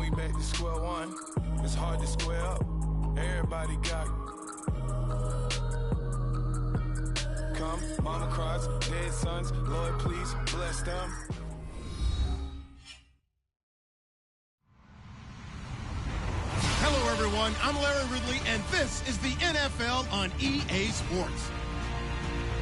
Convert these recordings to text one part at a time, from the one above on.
we back to square one. It's hard to square up. Everybody got come, mama cries, dead sons. Lord, please bless them. Hello, everyone. I'm Larry Ridley, and this is the NFL on EA Sports.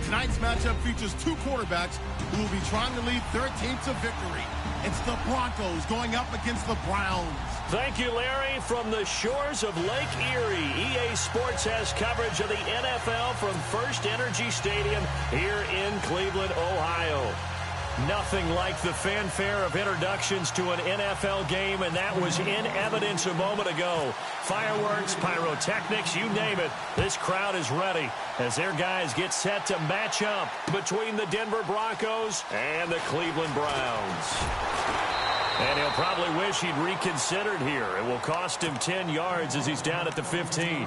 Tonight's matchup features two quarterbacks who will be trying to lead their team to victory. It's the Broncos going up against the Browns. Thank you, Larry. From the shores of Lake Erie, EA Sports has coverage of the NFL from First Energy Stadium here in Cleveland, Ohio. Nothing like the fanfare of introductions to an NFL game, and that was in evidence a moment ago. Fireworks, pyrotechnics, you name it. This crowd is ready as their guys get set to match up between the Denver Broncos and the Cleveland Browns. And he'll probably wish he'd reconsidered here. It will cost him 10 yards as he's down at the 15.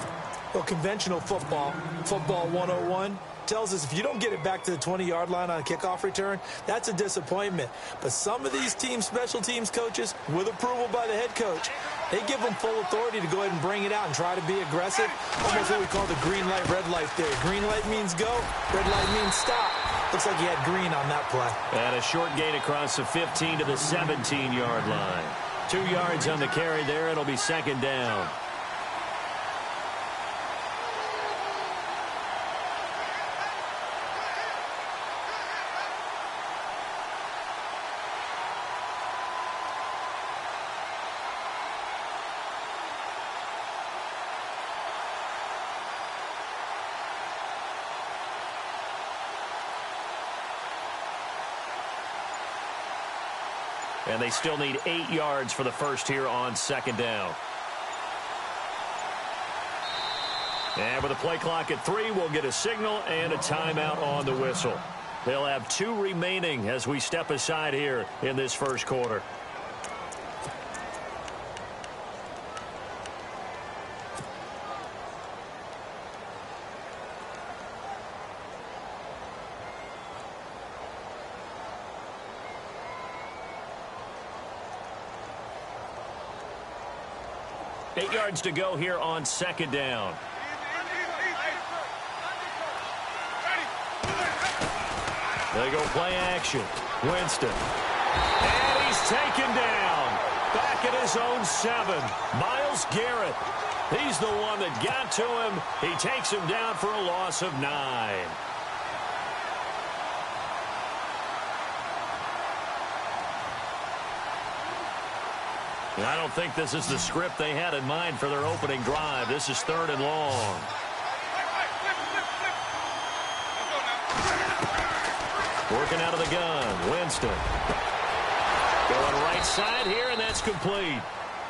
Well, conventional football 101, tells us if you don't get it back to the 20-yard line on a kickoff return, that's a disappointment. But some of these team special teams coaches, with approval by the head coach, they give them full authority to go ahead and bring it out and try to be aggressive. Almost what we call the green light, red light theory. Green light means go, red light means stop. Looks like he had green on that play. And a short gain across the 15 to the 17-yard line. 2 yards on the carry there. It'll be second down. And they still need 8 yards for the first here on second down. And with a play clock at 3, we'll get a signal and a timeout on the whistle. They'll have 2 remaining as we step aside here in this first quarter. Eight yards to go here on second down. They go play action. Winston. And he's taken down. Back at his own 7. Myles Garrett. He's the one that got to him. He takes him down for a loss of 9. I don't think this is the script they had in mind for their opening drive. This is 3rd and long. Working out of the gun, Winston. Going right side here, and that's complete.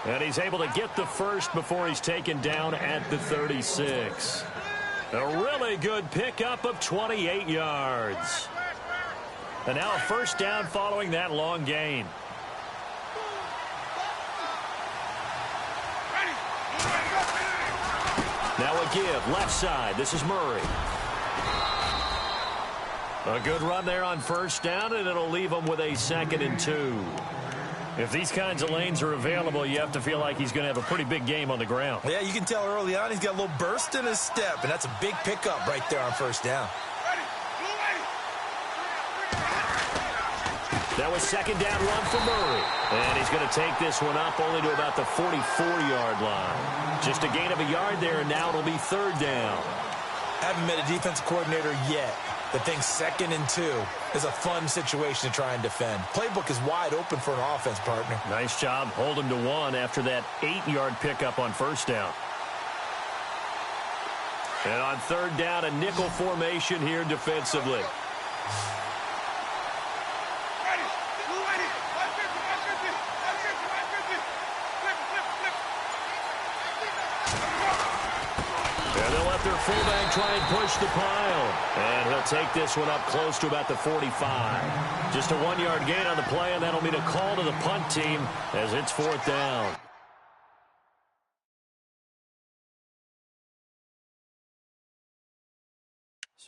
And he's able to get the first before he's taken down at the 36. A really good pickup of 28 yards. And now a first down following that long gain. Now a give, left side. This is Murray. A good run there on first down, and it'll leave him with a 2nd and 2. If these kinds of lanes are available, you have to feel like he's going to have a pretty big game on the ground. Yeah, you can tell early on he's got a little burst in his step, and that's a big pickup right there on first down. That was second down run for Murray. And he's going to take this one up only to about the 44-yard line. Just a gain of a yard there, and now it'll be 3rd down. Haven't met a defensive coordinator yet that thinks 2nd and 2 is a fun situation to try and defend. Playbook is wide open for an offense, partner. Nice job. Hold him to 1 after that 8-yard pickup on first down. And on 3rd down, a nickel formation here defensively. Their fullback try and push the pile. And he'll take this one up close to about the 45. Just a 1-yard gain on the play, and that'll mean a call to the punt team as it's 4th down.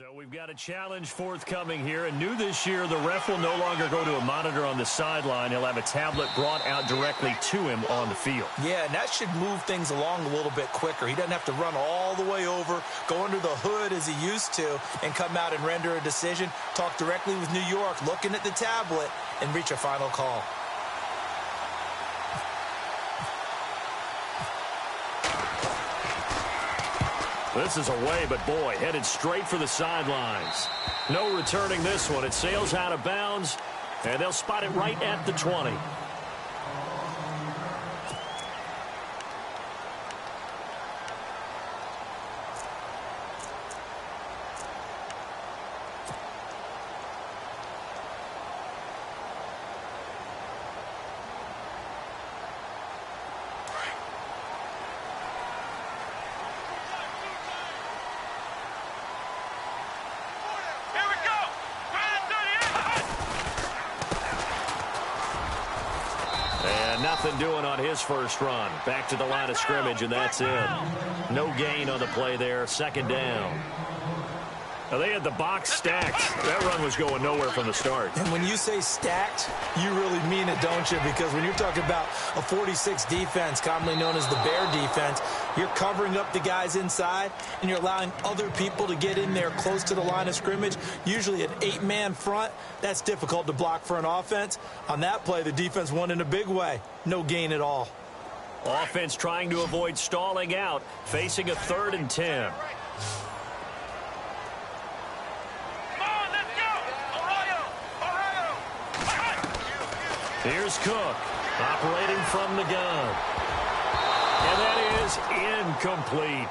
So we've got a challenge forthcoming here. And new this year, the ref will no longer go to a monitor on the sideline. He'll have a tablet brought out directly to him on the field. Yeah, and that should move things along a little bit quicker. He doesn't have to run all the way over, go under the hood as he used to, and come out and render a decision. Talk directly with New York, looking at the tablet, and reach a final call. This is away, but boy, headed straight for the sidelines. No returning this one. It sails out of bounds, and they'll spot it right at the 20. Nothing doing on his first run. Back to the line of scrimmage, and that's it. No gain on the play there. Second down. Now, they had the box stacked. That run was going nowhere from the start. And when you say stacked, you really mean it, don't you? Because when you're talking about a 46 defense, commonly known as the Bear defense, you're covering up the guys inside, and you're allowing other people to get in there close to the line of scrimmage, usually an 8-man front. That's difficult to block for an offense. On that play, the defense won in a big way. No gain at all. Offense trying to avoid stalling out, facing a 3rd and 10. Here's Cook, operating from the gun. And that is incomplete.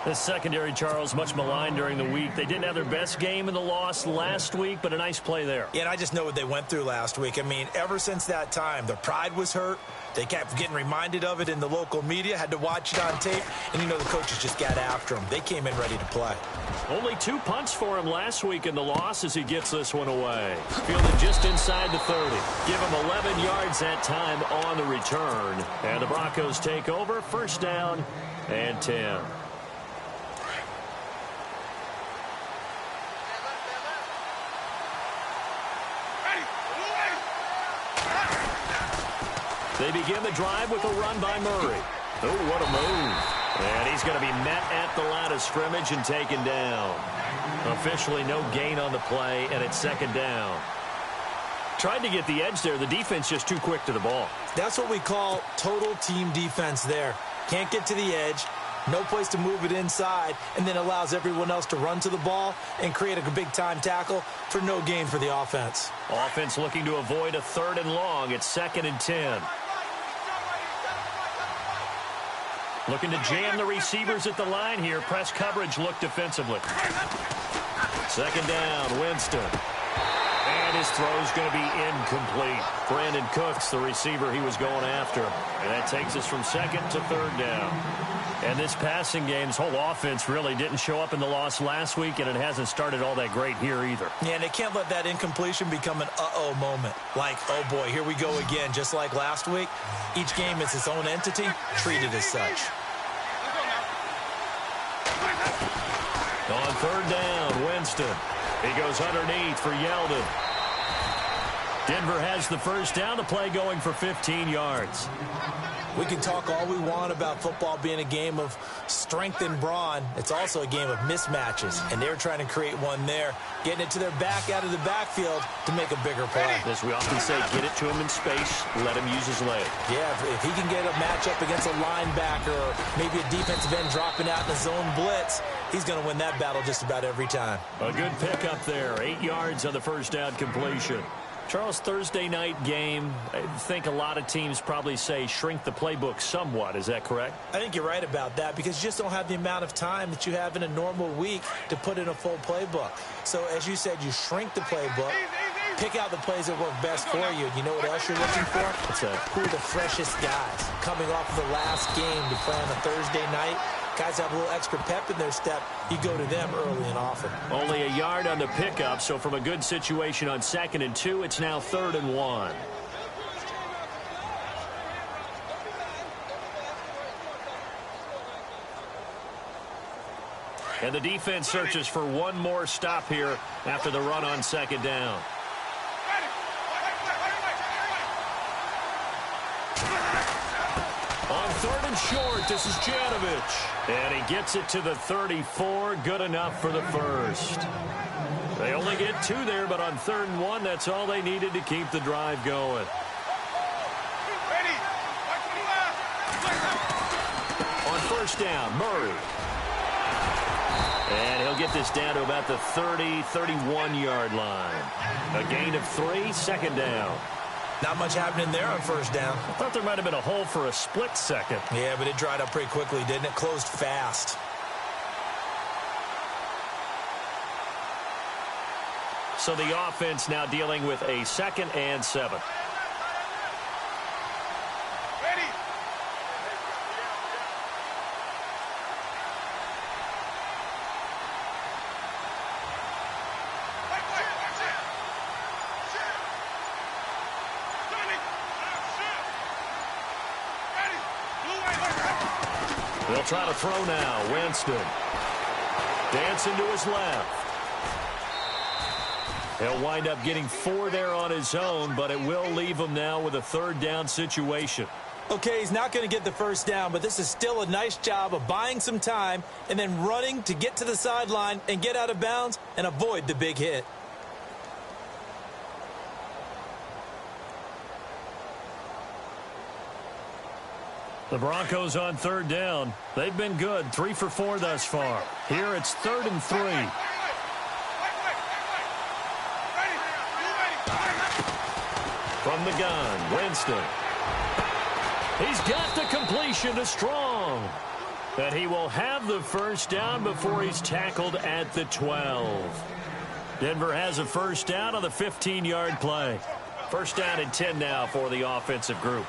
The secondary, Charles, much maligned during the week. They didn't have their best game in the loss last week, but a nice play there. Yeah, and I just know what they went through last week. I mean, ever since that time, their pride was hurt. They kept getting reminded of it in the local media, had to watch it on tape, and, you know, the coaches just got after them. They came in ready to play. Only 2 punts for him last week in the loss as he gets this one away. Fielded just inside the 30. Give him 11 yards that time on the return. And the Broncos take over, first down and 10. They begin the drive with a run by Murray. Oh, what a move. And he's going to be met at the line of scrimmage and taken down. Officially no gain on the play, and it's second down. Tried to get the edge there. The defense just too quick to the ball. That's what we call total team defense there. Can't get to the edge, no place to move it inside, and then allows everyone else to run to the ball and create a big-time tackle for no gain for the offense. Offense looking to avoid a 3rd and long. It's 2nd and 10. Looking to jam the receivers at the line here. Press coverage look defensively. Second down, Winston. And his throw's going to be incomplete. Brandon Cooks, the receiver he was going after. And that takes us from 2nd to 3rd down. And this passing game's whole offense really didn't show up in the loss last week, and it hasn't started all that great here either. Yeah, and they can't let that incompletion become an uh-oh moment. Like, oh boy, here we go again, just like last week. Each game is its own entity, treated as such. On 3rd down, Winston. He goes underneath for Yeldon. Denver has the first down. The play going for 15 yards. We can talk all we want about football being a game of strength and brawn. It's also a game of mismatches, and they're trying to create one there, getting it to their back out of the backfield to make a bigger play. As we often say, get it to him in space, let him use his leg. Yeah, if he can get a matchup against a linebacker or maybe a defensive end dropping out in a zone blitz, he's going to win that battle just about every time. A good pickup there, 8 yards on the first down completion. Charles, Thursday night game, I think a lot of teams probably say shrink the playbook somewhat. Is that correct? I think you're right about that because you just don't have the amount of time that you have in a normal week to put in a full playbook. So, as you said, you shrink the playbook, pick out the plays that work best for you. You know what else you're looking for? What's that? Who are the freshest guys coming off of the last game to play on a Thursday night? Guys have a little extra pep in their step. You go to them early and often. Only a yard on the pickup, so from a good situation on 2nd and 2, it's now 3rd and 1. And the defense searches for one more stop here after the run on second down. On third and short, this is Janovich. And he gets it to the 34. Good enough for the first. They only get 2 there, but on 3rd and 1, that's all they needed to keep the drive going. On first down, Murray. And he'll get this down to about the 30, 31-yard line. A gain of 3, second down. Not much happening there on first down. I thought there might have been a hole for a split second. Yeah, but it dried up pretty quickly, didn't it? Closed fast. So the offense now dealing with a 2nd and 7. They'll try to throw now. Winston. Dancing to his left. He'll wind up getting 4 there on his own, but it will leave him now with a 3rd down situation. Okay, he's not going to get the first down, but this is still a nice job of buying some time and then running to get to the sideline and get out of bounds and avoid the big hit. The Broncos on 3rd down. They've been good, 3 for 4 thus far. Here it's 3rd and 3. From the gun, Winston. He's got the completion to Strong. And he will have the first down before he's tackled at the 12. Denver has a first down on the 15-yard play. First down and 10 now for the offensive group.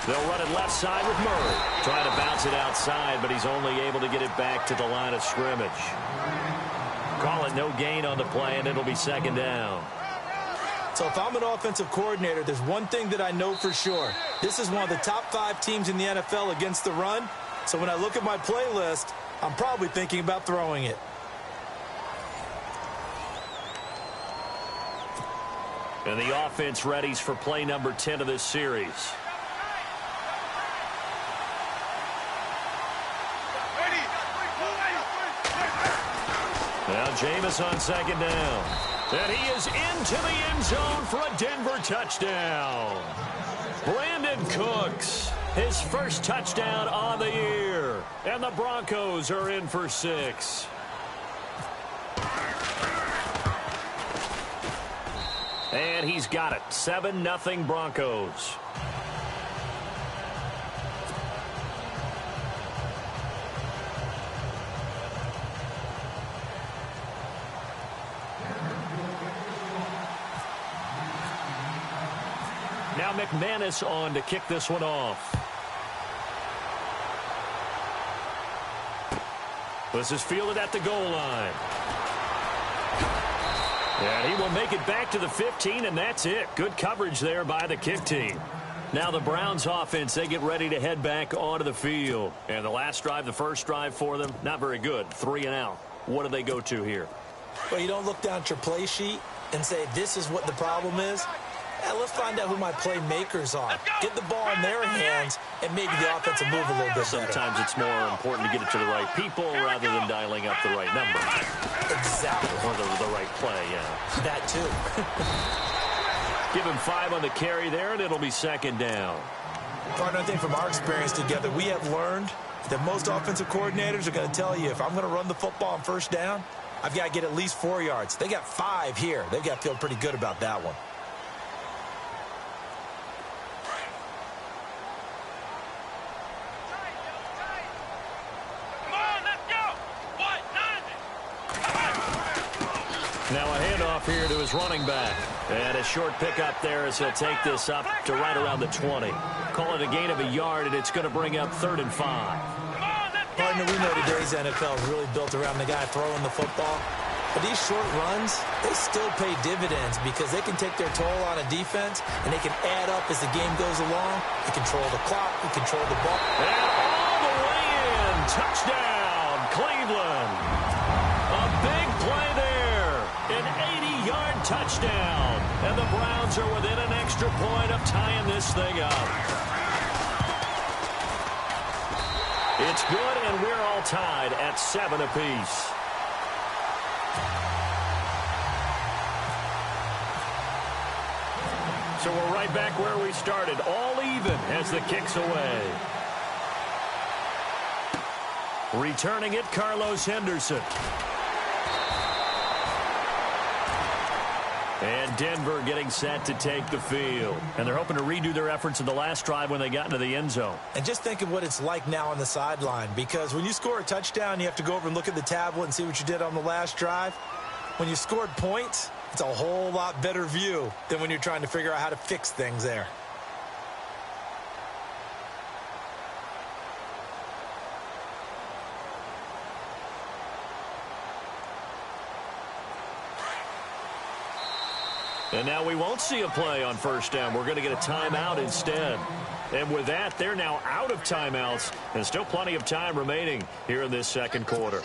They'll run it left side with Murray. Trying to bounce it outside, but he's only able to get it back to the line of scrimmage. Call it no gain on the play, and it'll be 2nd down. So if I'm an offensive coordinator, there's one thing that I know for sure. This is one of the top 5 teams in the NFL against the run. So when I look at my playlist, I'm probably thinking about throwing it. And the offense readies for play number 10 of this series. Now Jameis on 2nd down. And he is into the end zone for a Denver touchdown. Brandon Cooks, his first touchdown on the year. And the Broncos are in for 6. And he's got it. 7-0 Broncos. Now McManus on to kick this one off. This is fielded at the goal line. And he will make it back to the 15, and that's it. Good coverage there by the kick team. Now the Browns offense, they get ready to head back onto the field. And the last drive, the first drive for them, not very good. 3 and out. What do they go to here? Well, you don't look down at your play sheet and say, this is what the problem is. Let's find out who my playmakers are. Get the ball in their hands, and maybe the offense will move a little bit better. Sometimes it's more important to get it to the right people rather than dialing up the right number. Exactly. Or the right play, yeah. That too. Give him 5 on the carry there, and it'll be 2nd down. Partner, I think from our experience together, we have learned that most offensive coordinators are going to tell you, if I'm going to run the football on first down, I've got to get at least 4 yards. They got 5 here. They've got to feel pretty good about that one. Now a handoff here to his running back. And a short pickup there as he'll take this up to right around the 20. Call it a gain of a yard, and it's going to bring up 3rd and 5. Partner, we know today's NFL is really built around the guy throwing the football. But these short runs, they still pay dividends because they can take their toll on a defense, and they can add up as the game goes along. They control the clock. They control the ball. And all the way in. Touchdown, Cleveland. A big play there. An 80-yard touchdown. And the Browns are within an extra point of tying this thing up. It's good, and we're all tied at 7 apiece. So we're right back where we started, all even as the kick's away. Returning it, Carlos Henderson. And Denver getting set to take the field. And they're hoping to redo their efforts in the last drive when they got into the end zone. And just think of what it's like now on the sideline, because when you score a touchdown, you have to go over and look at the tablet and see what you did on the last drive. When you scored points, it's a whole lot better view than when you're trying to figure out how to fix things there. And now we won't see a play on first down. We're going to get a timeout instead. And with that, they're now out of timeouts, and still plenty of time remaining here in this second quarter.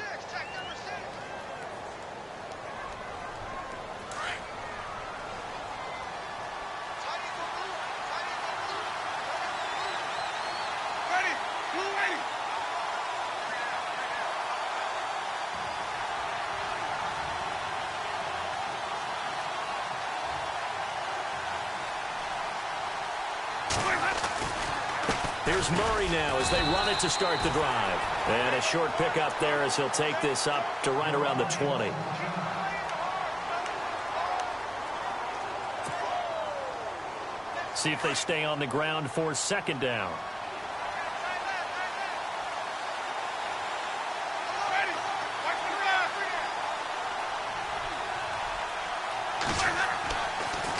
Here's Murray now as they run it to start the drive. And a short pickup there as he'll take this up to right around the 20. See if they stay on the ground for second down.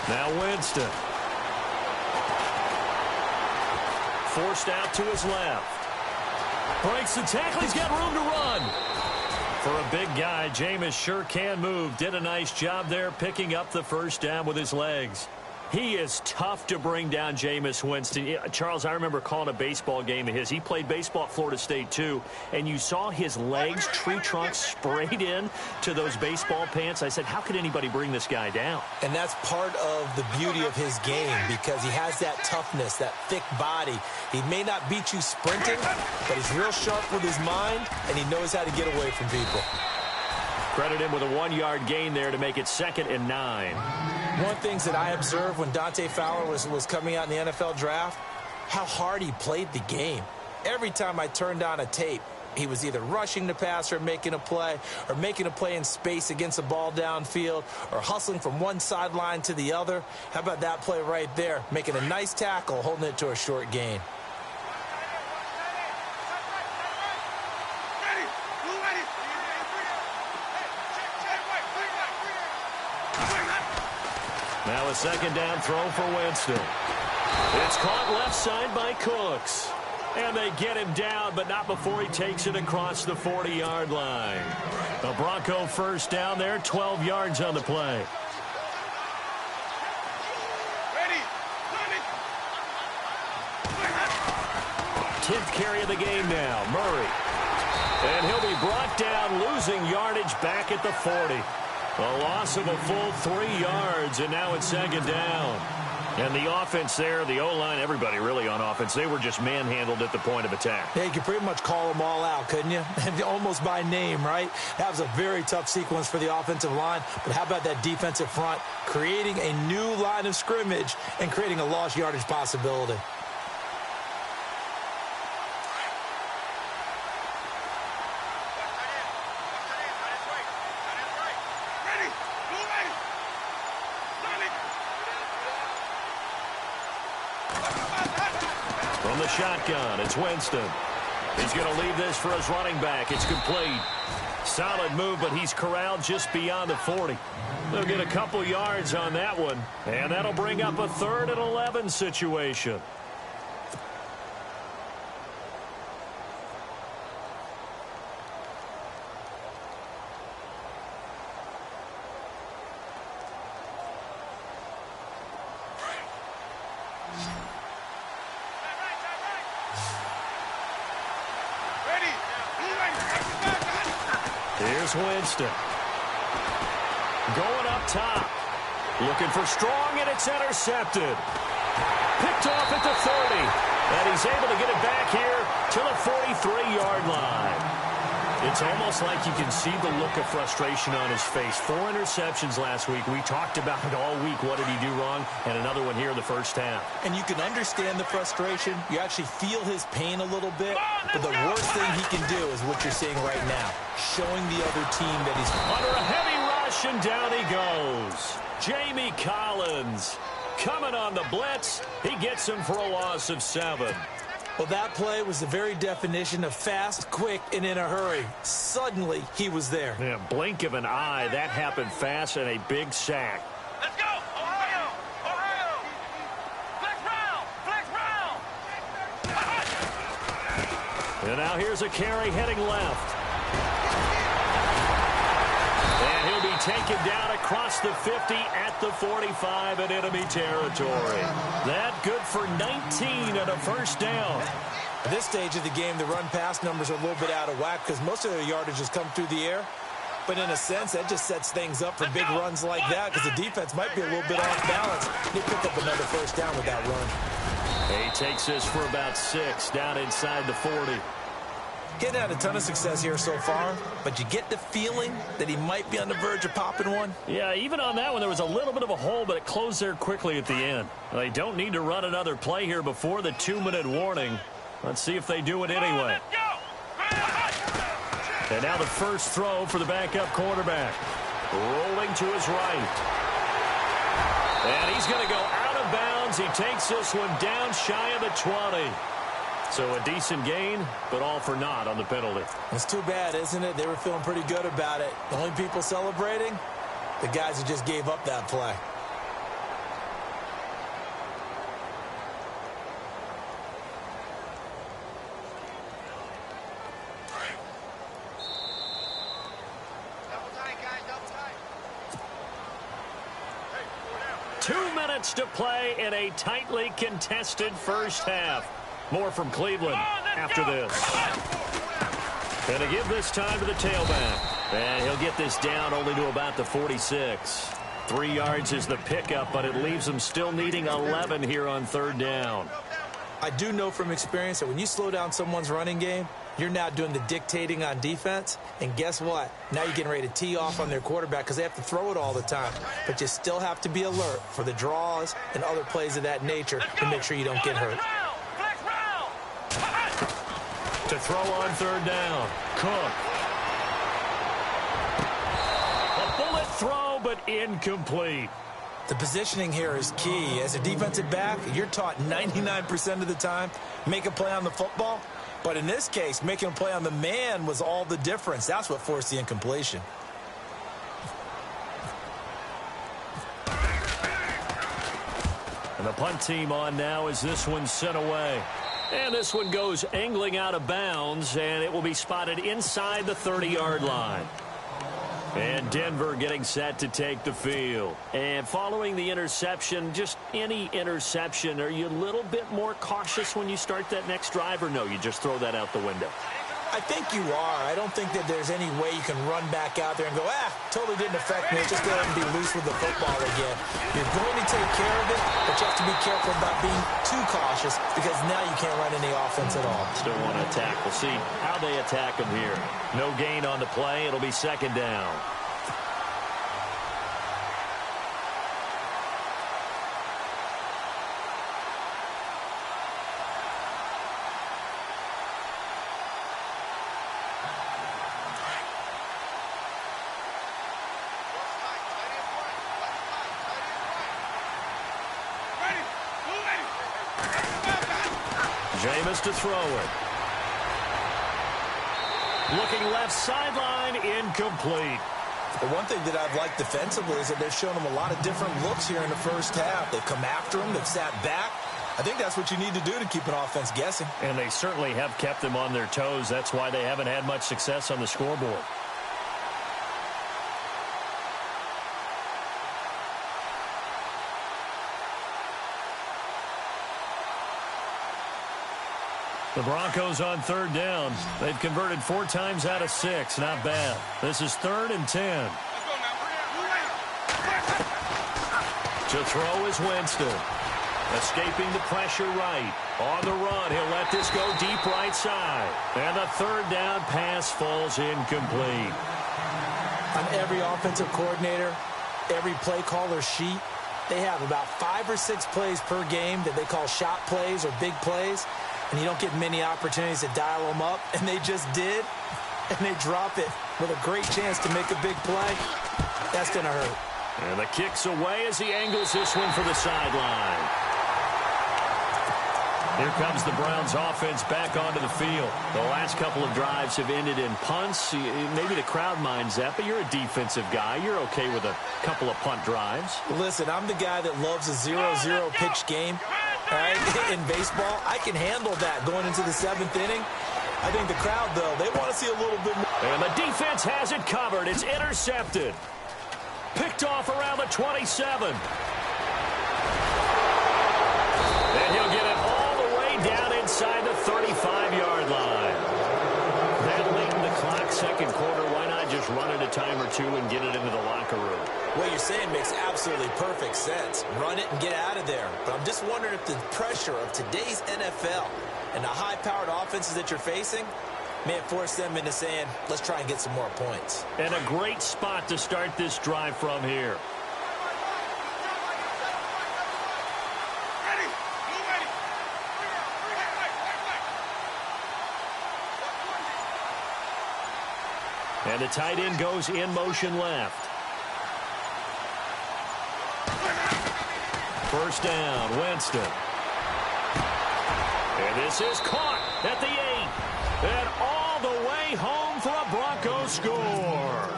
Now Winston. Forced out to his left. Breaks the tackle. He's got room to run. For a big guy, Jameis sure can move. Did a nice job there picking up the first down with his legs. He is tough to bring down, Jameis Winston. Charles, I remember calling a baseball game of his. He played baseball at Florida State, too. And you saw his legs, tree trunks sprayed in to those baseball pants. I said, how could anybody bring this guy down? And that's part of the beauty of his game, because he has that toughness, that thick body. He may not beat you sprinting, but he's real sharp with his mind, and he knows how to get away from people. Credit him with a 1-yard gain there to make it 2nd and 9. One of the things that I observed when Dante Fowler was coming out in the NFL draft, how hard he played the game. Every time I turned on a tape, he was either rushing the passer, making a play in space against the ball downfield, or hustling from one sideline to the other. How about that play right there? Making a nice tackle, holding it to a short gain. Now a second down throw for Winston. It's caught left side by Cooks. And they get him down, but not before he takes it across the 40-yard line. A Bronco first down there, 12 yards on the play. Tenth carry of the game now, Murray. And he'll be brought down, losing yardage back at the 40. A loss of a full 3 yards, and now it's second down. And the offense there, the O-line, everybody really on offense, they were just manhandled at the point of attack. Yeah, you could pretty much call them all out, couldn't you? Almost by name, right? That was a very tough sequence for the offensive line. But how about that defensive front, creating a new line of scrimmage and creating a lost yardage possibility? From the shotgun, it's Winston. He's going to leave this for his running back. It's complete. Solid move, but he's corralled just beyond the 40. They'll get a couple yards on that one, and that'll bring up a 3rd and 11 situation. Here's Winston. Going up top. Looking for Strong, and it's intercepted. Picked off at the 30. And he's able to get it back here to the 43-yard line. It's almost like you can see the look of frustration on his face. 4 interceptions last week. We talked about it all week. What did he do wrong? And another one here in the first half. And you can understand the frustration. You actually feel his pain a little bit. But the worst thing he can do is what you're seeing right now, showing the other team that he's under a heavy rush, and down he goes. Jamie Collins coming on the blitz. He gets him for a loss of 7. Well, that play was the very definition of fast, quick, and in a hurry. Suddenly, he was there. Yeah, blink of an eye. That happened fast, and a big sack. Let's go, Ohio! Ohio! Flex round! And now here's a carry heading left. And he'll be taken down across the 50 at the 45 in enemy territory. That good for 19 and a first down. At this stage of the game, the run-pass numbers are a little bit out of whack because most of their yardage has come through the air. But in a sense, that just sets things up for big runs like that because the defense might be a little bit off balance. They pick up another first down with that run. He takes this for about 6 down inside the 40. Getting had a ton of success here so far, but you get the feeling that he might be on the verge of popping one. Yeah, even on that one, there was a little bit of a hole, but it closed there quickly at the end. They don't need to run another play here before the 2-minute warning. Let's see if they do it anyway. And now the first throw for the backup quarterback. Rolling to his right. And he's going to go out of bounds. He takes this one down shy of the 20. So a decent gain, but all for naught on the penalty. It's too bad, isn't it? They were feeling pretty good about it. The only people celebrating, the guys who just gave up that play. Double tight, guys, double tight. 2 minutes to play in a tightly contested first half. More from Cleveland after this. And to give this time to the tailback. And he'll get this down only to about the 46. 3 yards is the pickup, but it leaves them still needing 11 here on 3rd down. I do know from experience that when you slow down someone's running game, you're now doing the dictating on defense. And guess what? Now you're getting ready to tee off on their quarterback because they have to throw it all the time. But you still have to be alert for the draws and other plays of that nature to make sure you don't get hurt. To throw on 3rd down. Cook. A bullet throw, but incomplete. The positioning here is key. As a defensive back, you're taught 99% of the time, make a play on the football. But in this case, making a play on the man was all the difference. That's what forced the incompletion. And the punt team on now as this one's sent away. And this one goes angling out of bounds, and it will be spotted inside the 30-yard line. And Denver getting set to take the field. And following the interception, just any interception, are you a little bit more cautious when you start that next drive, or no, you just throw that out the window? I think you are. I don't think that there's any way you can run back out there and go, totally didn't affect me. Just go ahead and be loose with the football again. You're going to take care of it, but you have to be careful about being too cautious because now you can't run any offense at all. Still want to attack. We'll see how they attack him here. No gain on the play. It'll be 2nd down. Jameis to throw it. Looking left sideline, incomplete. The one thing that I've liked defensively is that they've shown him a lot of different looks here in the first half. They've come after him. They've sat back. I think that's what you need to do to keep an offense guessing. And they certainly have kept them on their toes. That's why they haven't had much success on the scoreboard. The Broncos on third down. They've converted 4 times out of 6. Not bad. This is 3rd and 10. To throw is Winston. Escaping the pressure right. On the run, he'll let this go deep right side. And the 3rd down pass falls incomplete. On every offensive coordinator, every play caller sheet, they have about 5 or 6 plays per game that they call shot plays or big plays. And you don't get many opportunities to dial them up. And they just did. And they drop it with a great chance to make a big play. That's going to hurt. And the kick's away as he angles this one for the sideline. Here comes the Browns offense back onto the field. The last couple of drives have ended in punts. Maybe the crowd minds that, but you're a defensive guy. You're okay with a couple of punt drives. Listen, I'm the guy that loves a 0-0 pitch game. All right? In baseball, I can handle that going into the 7th inning. I think the crowd, though, they want to see a little bit more. And the defense has it covered. It's intercepted. Picked off around the 27. And he'll get it all the way down inside the 35-yard line. That late in the clock, second quarter, why not just run it a time or two and get it into the locker room? What you're saying makes absolutely perfect sense. Run it and get out of there. But I'm just wondering if the pressure of today's NFL and the high-powered offenses that you're facing may have forced them into saying, let's try and get some more points. And a great spot to start this drive from here. And the tight end goes in motion left. First down, Winston. And this is caught at the 8. And all the way home for a Broncos score.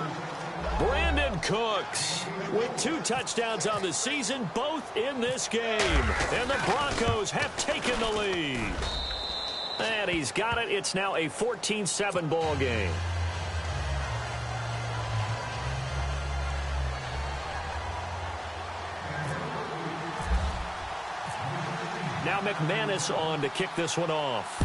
Brandon Cooks with 2 touchdowns on the season, both in this game. And the Broncos have taken the lead. And he's got it. It's now a 14-7 ball game. Now McManus on to kick this one off.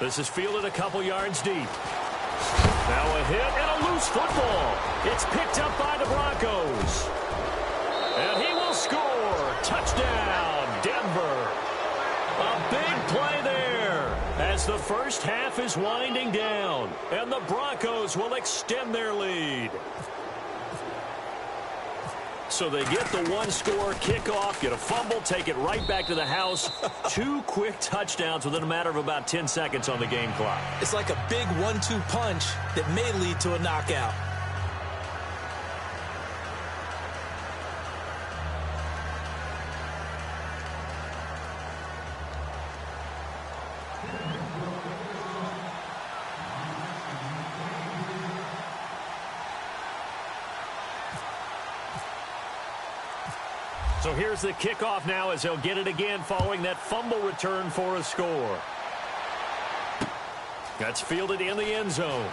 This is fielded a couple yards deep. Now a hit and a loose football. It's picked up by the Broncos. And he will score. Touchdown, Denver. A big play there as the first half is winding down. And the Broncos will extend their lead. So they get the 1-score kickoff, get a fumble, take it right back to the house. 2 quick touchdowns within a matter of about 10 seconds on the game clock. It's like a big 1-2 punch that may lead to a knockout. So here's the kickoff now as they'll get it again following that fumble return for a score. That's fielded in the end zone.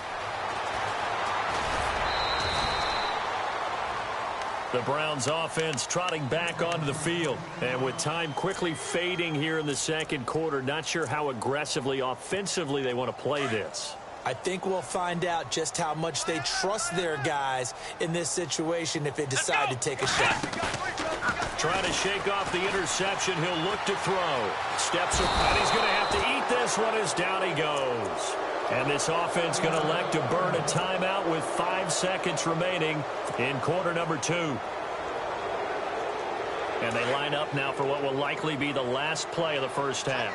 The Browns offense trotting back onto the field. And with time quickly fading here in the second quarter, not sure how aggressively, offensively they want to play this. I think we'll find out just how much they trust their guys in this situation if they decide to take a shot. Trying to shake off the interception. He'll look to throw. Steps up, and he's going to have to eat this one as down he goes. And this offense going to elect to burn a timeout with 5 seconds remaining in quarter number 2. And they line up now for what will likely be the last play of the first half.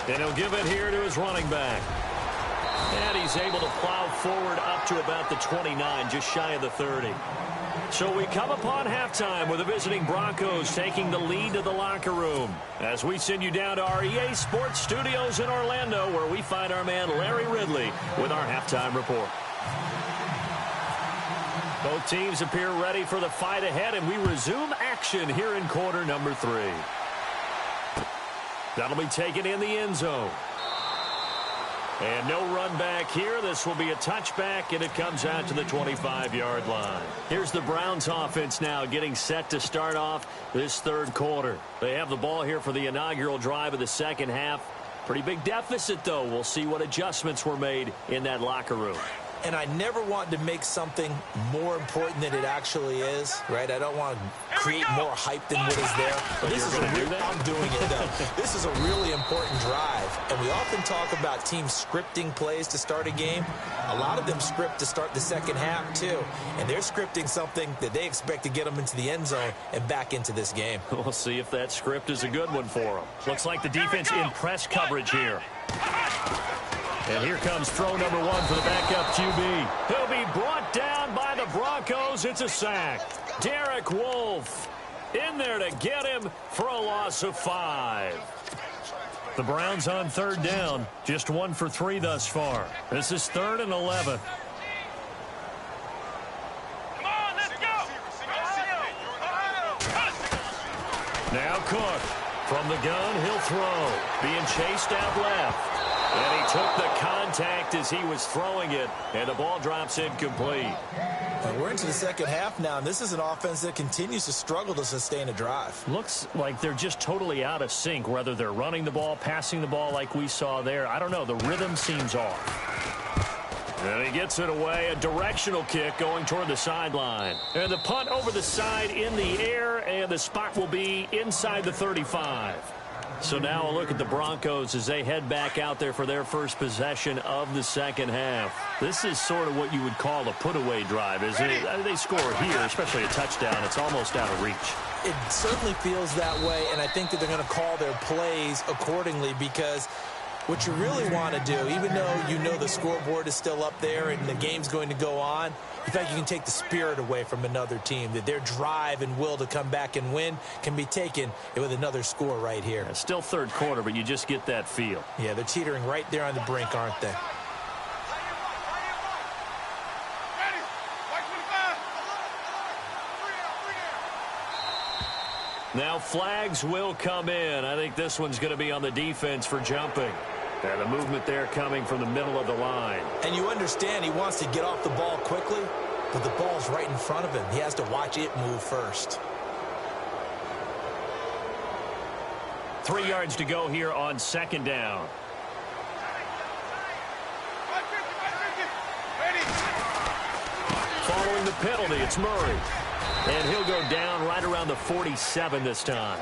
And he'll give it here to his running back. And he's able to plow forward up to about the 29, just shy of the 30. So we come upon halftime with the visiting Broncos taking the lead to the locker room as we send you down to our EA Sports Studios in Orlando, where we find our man Larry Ridley with our halftime report. Both teams appear ready for the fight ahead, and we resume action here in quarter number 3. That'll be taken in the end zone. And no run back here. This will be a touchback, and it comes out to the 25-yard line. Here's the Browns offense now getting set to start off this third quarter. They have the ball here for the inaugural drive of the second half. Pretty big deficit, though. We'll see what adjustments were made in that locker room. And I never want to make something more important than it actually is, right? I don't want to create more hype than what is there. But this is I'm doing it, though. This is a really important drive. And we often talk about teams scripting plays to start a game. A lot of them script to start the second half, too. And they're scripting something that they expect to get them into the end zone and back into this game. We'll see if that script is a good one for them. Looks like the defense in press coverage here. And here comes throw number one for the backup QB. He'll be brought down by the Broncos. It's a sack. Derek Wolfe in there to get him for a loss of 5. The Browns on third down. Just 1 for 3 thus far. This is 3rd and 11. Come on, let's go. Now Cook. From the gun, he'll throw. Being chased out left. And he took the contact as he was throwing it, and the ball drops incomplete. And we're into the second half now, and this is an offense that continues to struggle to sustain a drive. Looks like they're just totally out of sync, whether they're running the ball, passing the ball like we saw there. I don't know. The rhythm seems off. And he gets it away. A directional kick going toward the sideline. And the punt over the side in the air, and the spot will be inside the 35. So now a look at the Broncos as they head back out there for their first possession of the second half. This is sort of what you would call a put-away drive, isn't it? They score here, especially a touchdown. It's almost out of reach. It certainly feels that way, and I think that they're going to call their plays accordingly, because what you really want to do, even though you know the scoreboard is still up there and the game's going to go on, in fact, you can take the spirit away from another team, that their drive and will to come back and win can be taken with another score right here. It's still third quarter, but you just get that feel. Yeah, they're teetering right there on the brink, aren't they? Now flags will come in. I think this one's going to be on the defense for jumping. And the movement there coming from the middle of the line. And you understand he wants to get off the ball quickly, but the ball's right in front of him. He has to watch it move first. 3 yards to go here on second down. Following the penalty, it's Murray. And he'll go down right around the 47 this time.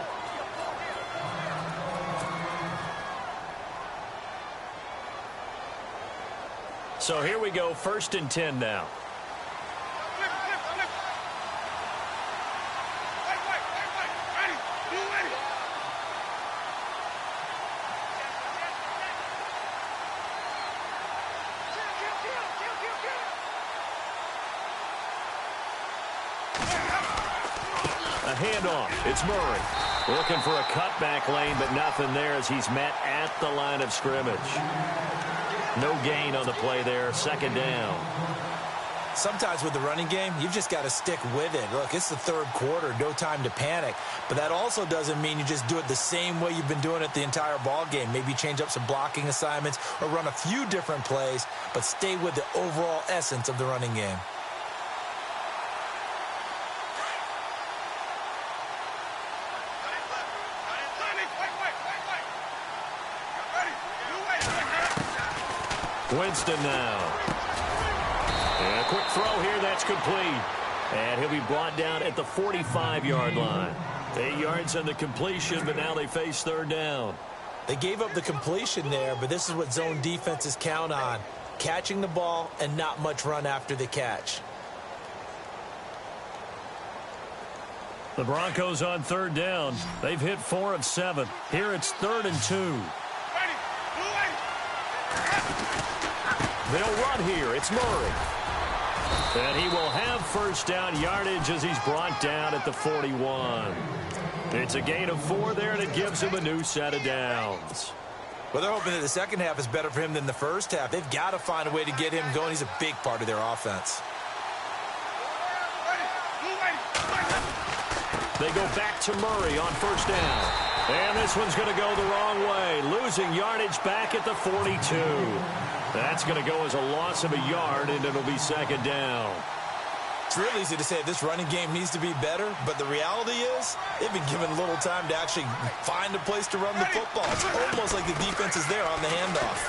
So here we go, 1st and 10 now. A handoff. It's Murray. Looking for a cutback lane, but nothing there as he's met at the line of scrimmage. No gain on the play there. 2nd down. Sometimes with the running game, you've just got to stick with it. Look, it's the third quarter. No time to panic. But that also doesn't mean you just do it the same way you've been doing it the entire ball game. Maybe change up some blocking assignments or run a few different plays, but stay with the overall essence of the running game. Winston now. And a quick throw here, that's complete. And he'll be brought down at the 45-yard line. 8 yards on the completion, but now they face 3rd down. They gave up the completion there, but this is what zone defenses count on. Catching the ball and not much run after the catch. The Broncos on 3rd down. They've hit 4 of 7. Here it's 3rd and 2. They'll run here. It's Murray. And he will have 1st down yardage as he's brought down at the 41. It's a gain of 4 there, and it gives him a new set of downs. Well, they're hoping that the second half is better for him than the first half. They've got to find a way to get him going. He's a big part of their offense. They go back to Murray on 1st down. And this one's going to go the wrong way, losing yardage back at the 42. That's going to go as a loss of a yard, and it'll be second down. It's real easy to say this running game needs to be better, but the reality is they've been given little time to actually find a place to run the football. It's almost like the defense is there on the handoff.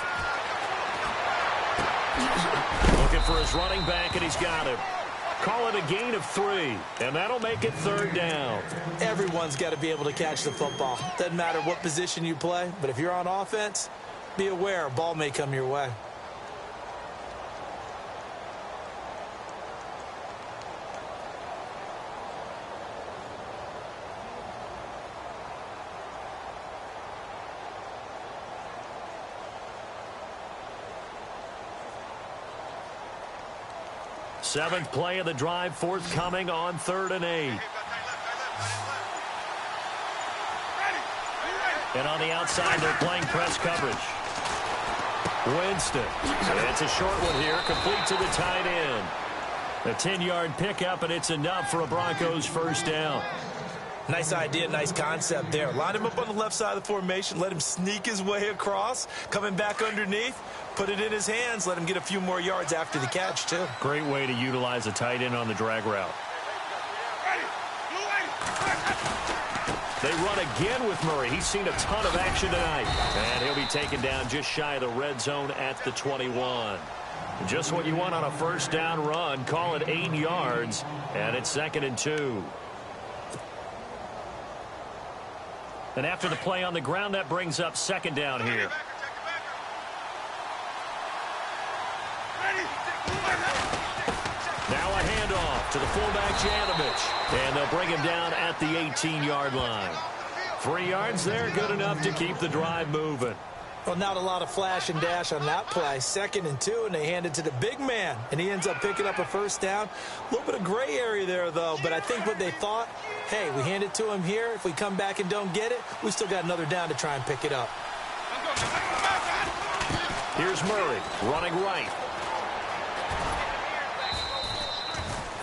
Looking for his running back, and he's got him. Call it a gain of 3, and that'll make it third down. Everyone's got to be able to catch the football. Doesn't matter what position you play, but if you're on offense, be aware a ball may come your way. Seventh play of the drive forthcoming on 3rd and 8. And on the outside, they're playing press coverage. Winston. It's a short one here, complete to the tight end. A 10-yard pickup, and it's enough for a Broncos first down. Nice idea, nice concept there. Line him up on the left side of the formation, let him sneak his way across, coming back underneath, put it in his hands, let him get a few more yards after the catch, too. Great way to utilize a tight end on the drag route. They run again with Murray. He's seen a ton of action tonight. And he'll be taken down just shy of the red zone at the 21. Just what you want on a first down run. Call it 8 yards, and it's 2nd and 2. And after the play on the ground, that brings up 2nd down here. Now a handoff to the fullback, Janovich. And they'll bring him down at the 18-yard line. 3 yards there, good enough to keep the drive moving. Well, not a lot of flash and dash on that play. 2nd and 2, and they hand it to the big man. And he ends up picking up a first down. A little bit of gray area there, though. But I think what they thought, hey, we hand it to him here. If we come back and don't get it, we still got another down to try and pick it up. Here's Murray running right.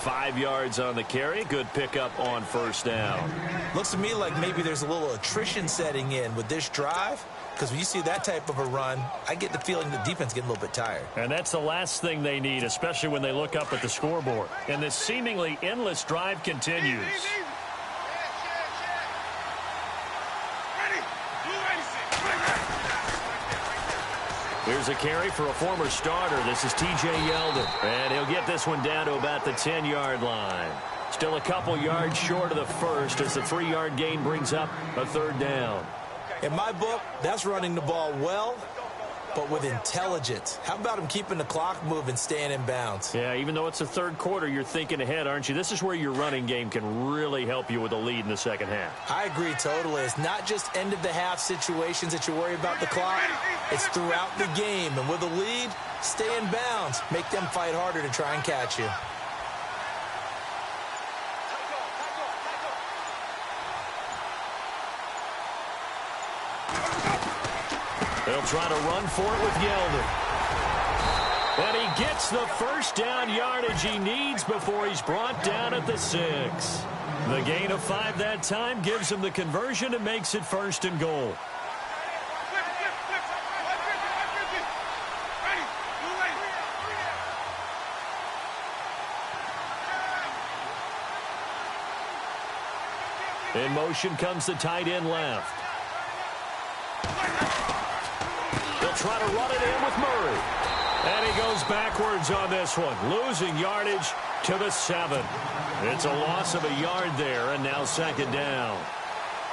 5 yards on the carry. Good pickup on first down. Looks to me like maybe there's a little attrition setting in with this drive, because when you see that type of a run, I get the feeling the defense getting a little bit tired. And that's the last thing they need, especially when they look up at the scoreboard. And this seemingly endless drive continues. Here's a carry for a former starter. This is T.J. Yeldon. And he'll get this one down to about the 10-yard line. Still a couple yards short of the first as the 3-yard gain brings up a third down. In my book, that's running the ball well, but with intelligence. How about him keeping the clock moving, staying in bounds? Yeah, even though it's the third quarter, you're thinking ahead, aren't you? This is where your running game can really help you with a lead in the second half. I agree totally. It's not just end-of-the-half situations that you worry about the clock. It's throughout the game. And with a lead, stay in bounds. Make them fight harder to try and catch you. They'll try to run for it with Yeldon. And he gets the first down yardage he needs before he's brought down at the 6. The gain of 5 that time gives him the conversion and makes it 1st and goal. In motion comes the tight end left. They'll try to run it in with Murray. And he goes backwards on this one, losing yardage to the 7. It's a loss of a yard there, and now 2nd down.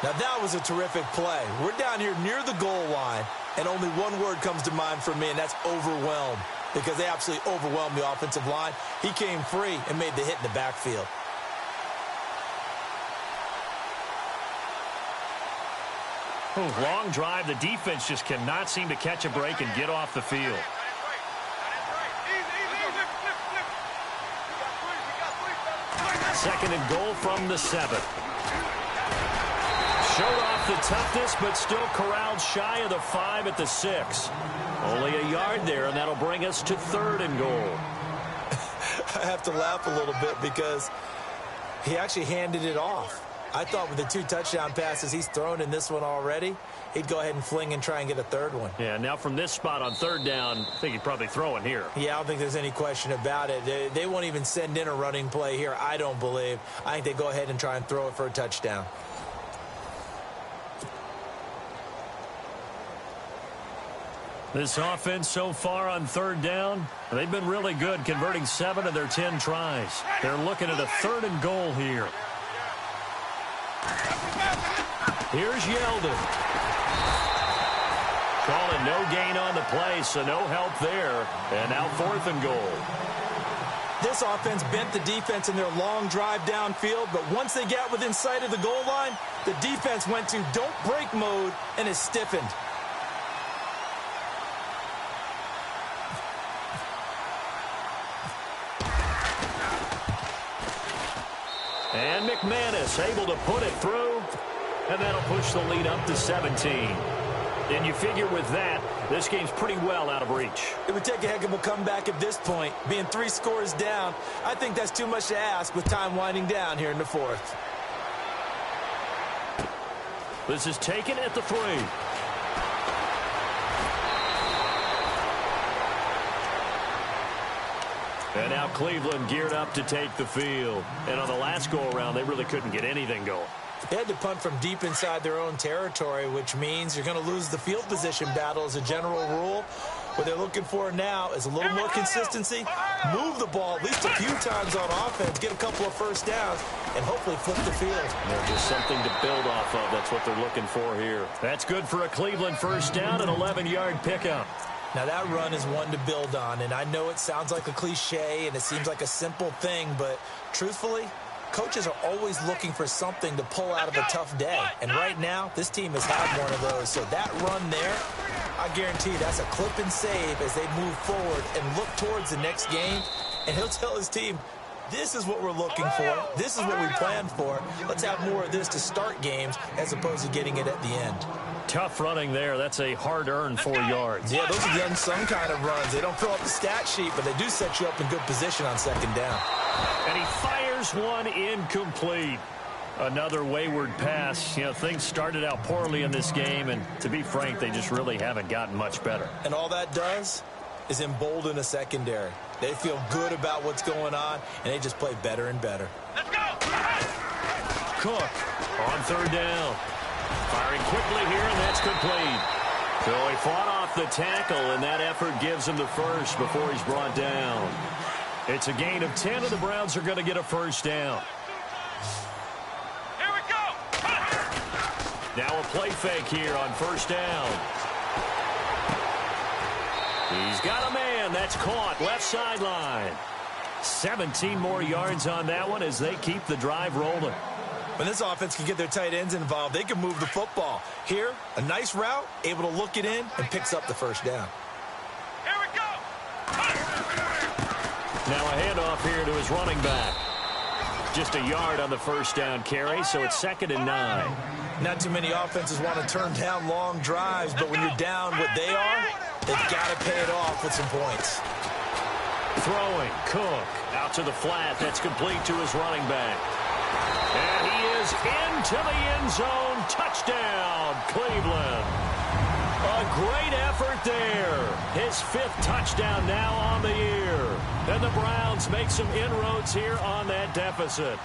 Now that was a terrific play. We're down here near the goal line, and only one word comes to mind for me, and that's overwhelmed, because they absolutely overwhelmed the offensive line. He came free and made the hit in the backfield. Long drive. The defense just cannot seem to catch a break and get off the field. Second and goal from the 7. Showed off the toughness, but still corralled shy of the 5 at the 6. Only a yard there, and that'll bring us to 3rd and goal. I have to laugh a little bit because he actually handed it off. I thought with the 2 touchdown passes he's thrown in this one already, he'd go ahead and fling and try and get a third one. Yeah, now from this spot on 3rd down, I think he'd probably throw it here. Yeah, I don't think there's any question about it. They won't even send in a running play here, I don't believe. I think they go ahead and try and throw it for a touchdown. This offense so far on 3rd down, they've been really good, converting 7 of their 10 tries. They're looking at a 3rd and goal here. Here's Yeldon. Calling no gain on the play, so no help there. And now 4th and goal. This offense bent the defense in their long drive downfield, but once they got within sight of the goal line, the defense went to don't break mode and is stiffened. And McManus able to put it through, and that'll push the lead up to 17. And you figure with that, this game's pretty well out of reach. It would take a heck of a comeback at this point. Being 3 scores down, I think that's too much to ask with time winding down here in the 4th. This is taken at the 3. And now Cleveland geared up to take the field. And on the last go-around, they really couldn't get anything going. They had to punt from deep inside their own territory, which means you're going to lose the field position battle as a general rule. What they're looking for now is a little more consistency, move the ball at least a few times on offense, get a couple of first downs, and hopefully flip the field. They're just something to build off of. That's what they're looking for here. That's good for a Cleveland first down, an 11-yard pickup. Now, that run is one to build on, and I know it sounds like a cliche and it seems like a simple thing, but truthfully, coaches are always looking for something to pull out of a tough day. And right now, this team has had one of those. So that run there, I guarantee that's a clip and save as they move forward and look towards the next game. And he'll tell his team, this is what we're looking for. This is what we planned for. Let's have more of this to start games as opposed to getting it at the end. Tough running there. That's a hard-earned 4 yards. Yeah, those are the unsung kind of runs. They don't fill up the stat sheet, but they do set you up in good position on 2nd down. And he fires one incomplete. Another wayward pass. You know, things started out poorly in this game, and to be frank, they just really haven't gotten much better. And all that does is embolden a secondary. They feel good about what's going on, and they just play better and better. Let's go! Cook on 3rd down. Firing quickly here, and that's complete. So he fought off the tackle, and that effort gives him the first before he's brought down. It's a gain of 10, and the Browns are going to get a first down. Here we go! Now a play fake here on 1st down. He's got a man. That's caught left sideline. 17 more yards on that one as they keep the drive rolling. When this offense can get their tight ends involved, they can move the football. Here, a nice route, able to look it in, and picks up the first down. Here we go! Now a handoff here to his running back. Just a yard on the first down carry, so it's 2nd and 9. Not too many offenses want to turn down long drives, but when you're down what they are, they've got to pay it off with some points. Throwing, Cook, out to the flat. That's complete to his running back. And he is into the end zone. Touchdown, Cleveland. A great effort there. His 5th touchdown now on the year. And the Browns make some inroads here on that deficit.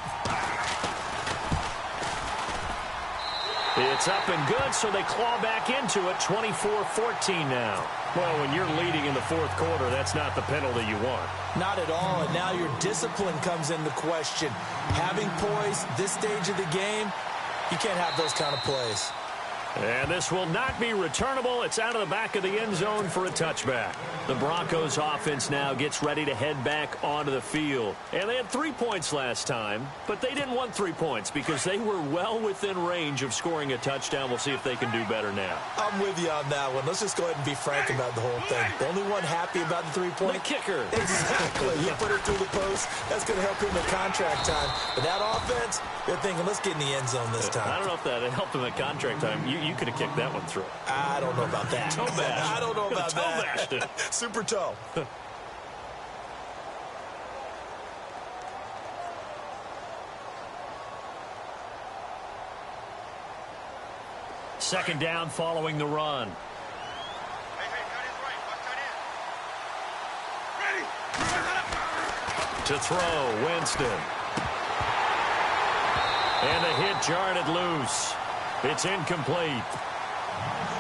It's up and good, so they claw back into it, 24-14 now. Well, when you're leading in the 4th quarter, that's not the penalty you want. Not at all, and now your discipline comes into question. Having poise this stage of the game, you can't have those kind of plays. And this will not be returnable. It's out of the back of the end zone for a touchback. The Broncos offense now gets ready to head back onto the field. And they had 3 points last time, but they didn't want 3 points because they were well within range of scoring a touchdown. We'll see if they can do better now. I'm with you on that one. Let's just go ahead and be frank about the whole thing. The only one happy about the 3-point? The kicker. Exactly. You put it through the post. That's going to help him at contract time. But that offense, they're thinking, let's get in the end zone this time. I don't know if that helped him at contract time. You could have kicked that one through. I don't know about that. Toe bash. I don't know about toe that. Bashed. Super toe. Second down following the run. To throw, Winston. And the hit jarred it loose. It's incomplete.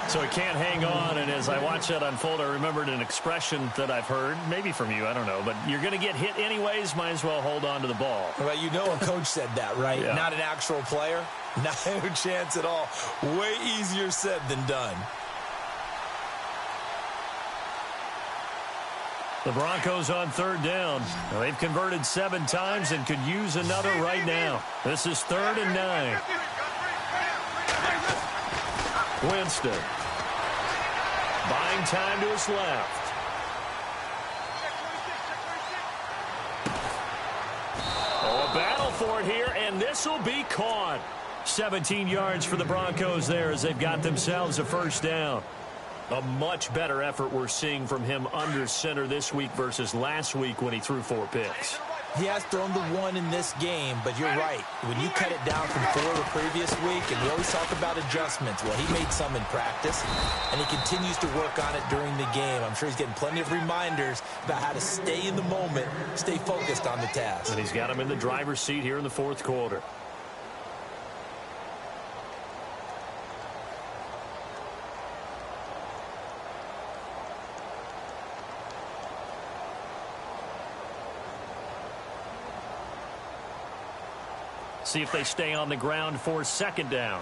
So he can't hang on, and as I watch that unfold, I remembered an expression that I've heard, maybe from you, I don't know, but you're going to get hit anyways, might as well hold on to the ball. Well, you know a coach said that, right? Yeah. Not an actual player. Not a chance at all. Way easier said than done. The Broncos on third down. Now, they've converted 7 times and could use another right now. This is 3rd and 9. Winston. Buying time to his left. Oh, a battle for it here, and this will be caught. 17 yards for the Broncos there as they've got themselves a first down. A much better effort we're seeing from him under center this week versus last week when he threw 4 picks. He has thrown the 1 in this game, but you're right. When you cut it down from 4 the previous week, and we always talk about adjustments, well, he made some in practice, and he continues to work on it during the game. I'm sure he's getting plenty of reminders about how to stay in the moment, stay focused on the task. And he's got him in the driver's seat here in the 4th quarter. See if they stay on the ground for second down.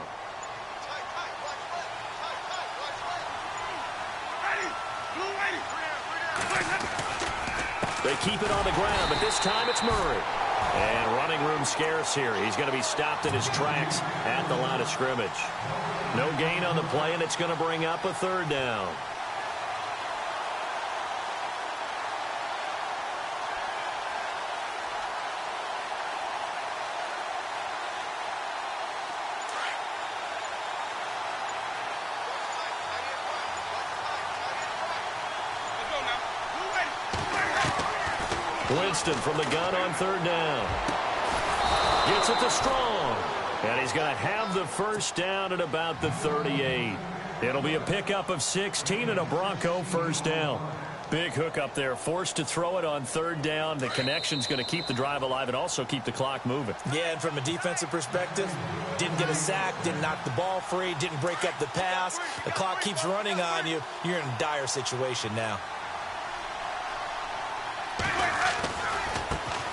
They keep it on the ground, but this time it's Murray. And running room scarce here. He's going to be stopped in his tracks at the line of scrimmage. No gain on the play, and it's going to bring up a 3rd down. Winston from the gun on 3rd down. Gets it to Strong. And he's going to have the first down at about the 38. It'll be a pickup of 16 and a Bronco first down. Big hook up there. Forced to throw it on 3rd down. The connection's going to keep the drive alive and also keep the clock moving. Yeah, and from a defensive perspective, didn't get a sack, didn't knock the ball free, didn't break up the pass. The clock keeps running on you. You're in a dire situation now.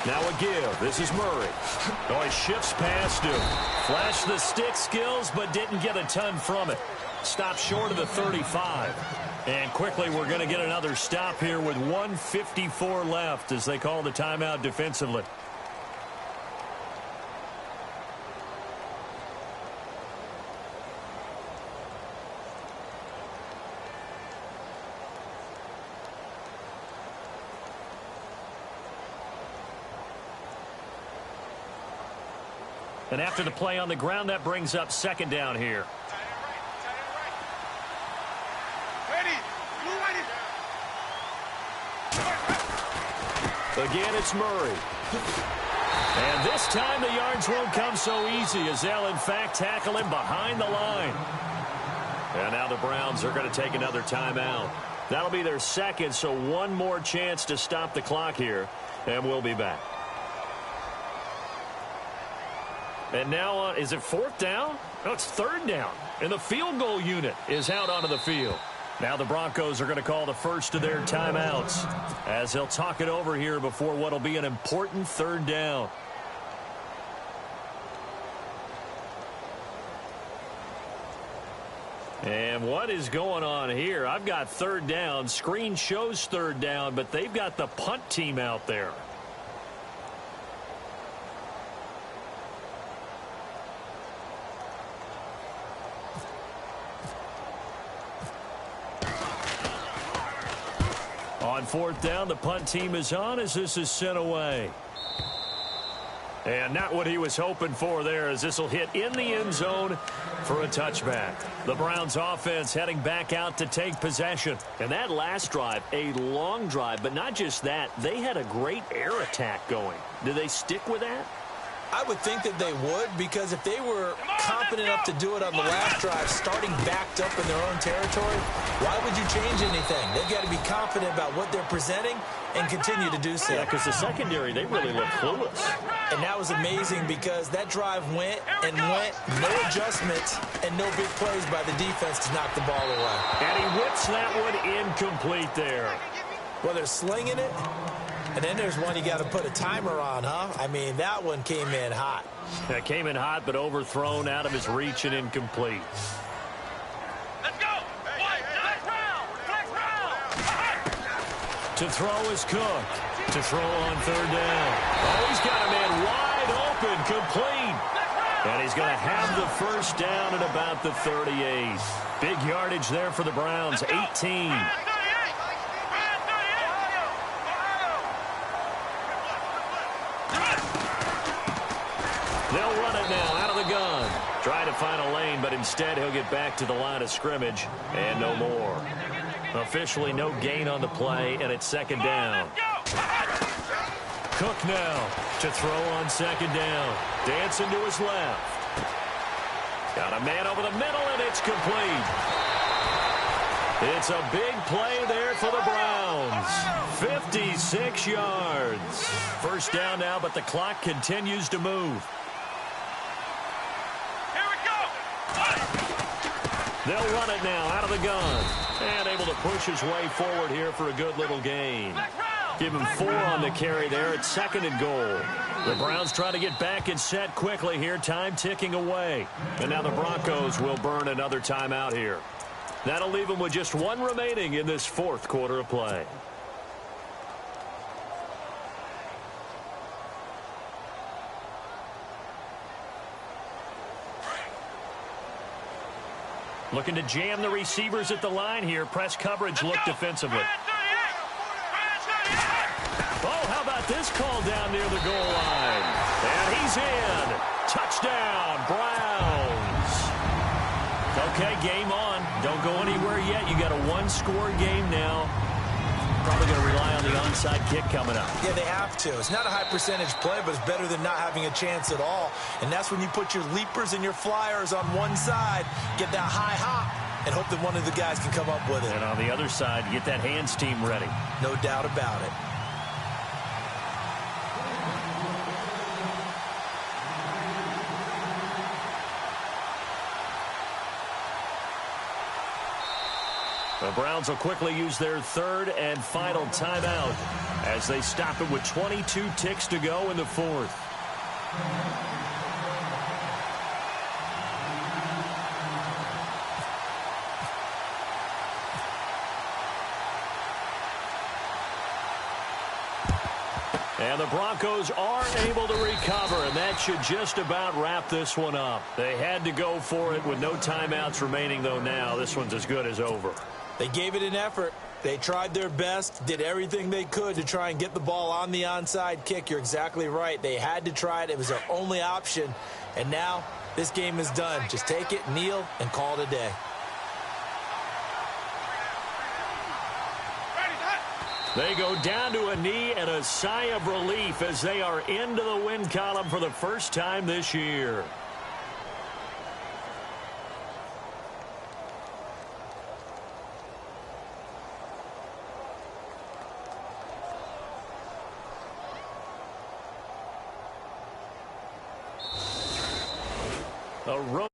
Now a give. This is Murray. Oh, he shifts past him. Flashed the stick skills, but didn't get a ton from it. Stopped short of the 35. And quickly, we're going to get another stop here with 1:54 left as they call the timeout defensively. And after the play on the ground, that brings up second down here. Again, it's Murray. And this time the yards won't come so easy as they'll, in fact, tackle him behind the line. And now the Browns are going to take another timeout. That'll be their second, so one more chance to stop the clock here, and we'll be back. And now, is it 4th down? No, it's 3rd down. And the field goal unit is out onto the field. Now the Broncos are going to call the first of their timeouts as they'll talk it over here before what will be an important 3rd down. And what is going on here? I've got 3rd down. Screen shows 3rd down, but they've got the punt team out there. On 4th down, the punt team is on as this is sent away. And not what he was hoping for there as this will hit in the end zone for a touchback. The Browns offense heading back out to take possession. And that last drive, a long drive, but not just that. They had a great air attack going. Do they stick with that? I would think that they would, because if they were confident enough to do it on the last drive, starting backed up in their own territory, why would you change anything? They've got to be confident about what they're presenting and continue to do so. Yeah, because the secondary, they really look clueless. And that was amazing because that drive went and went, no adjustments and no big plays by the defense to knock the ball away. And he whips that one incomplete there. Well, they're slinging it. And then there's one you got to put a timer on, huh? I mean, that one came in hot. That came in hot, but overthrown out of his reach and incomplete. Let's go. Next round. To throw is Cook. To throw on third down. Oh, he's got a man wide open, complete. And he's going to have the first down at about the 38. Big yardage there for the Browns, 18. They'll run it now out of the gun. Trying to find a lane, but instead he'll get back to the line of scrimmage and no more. Officially no gain on the play, and it's second down. Cook now to throw on second down. Dancing to his left. Got a man over the middle, and it's complete. It's a big play there for the Browns. 56 yards. First down now, but the clock continues to move. They'll run it now out of the gun. And able to push his way forward here for a good little gain. Give him 4 on the carry there at second and goal. The Browns trying to get back and set quickly here. Time ticking away. And now the Broncos will burn another timeout here. That'll leave them with just 1 remaining in this fourth quarter of play. Looking to jam the receivers at the line here. Press coverage look defensively. Oh, how about this call down near the goal line? And he's in. Touchdown, Browns. Okay, game on. Don't go anywhere yet. You got a 1-score game now. Probably going to rely on the onside kick coming up. Yeah, they have to. It's not a high percentage play, but it's better than not having a chance at all. And that's when you put your leapers and your flyers on one side, get that high hop, and hope that one of the guys can come up with it. And on the other side, get that hands team ready. No doubt about it. The Browns will quickly use their third and final timeout as they stop it with 22 ticks to go in the fourth. And the Broncos are able to recover, and that should just about wrap this one up. They had to go for it with no timeouts remaining, though now this one's as good as over. They gave it an effort. They tried their best, did everything they could to try and get the ball on the onside kick. You're exactly right. They had to try it. It was their only option. And now this game is done. Just take it, kneel, and call it a day. They go down to a knee and a sigh of relief as they are into the win column for the first time this year. A road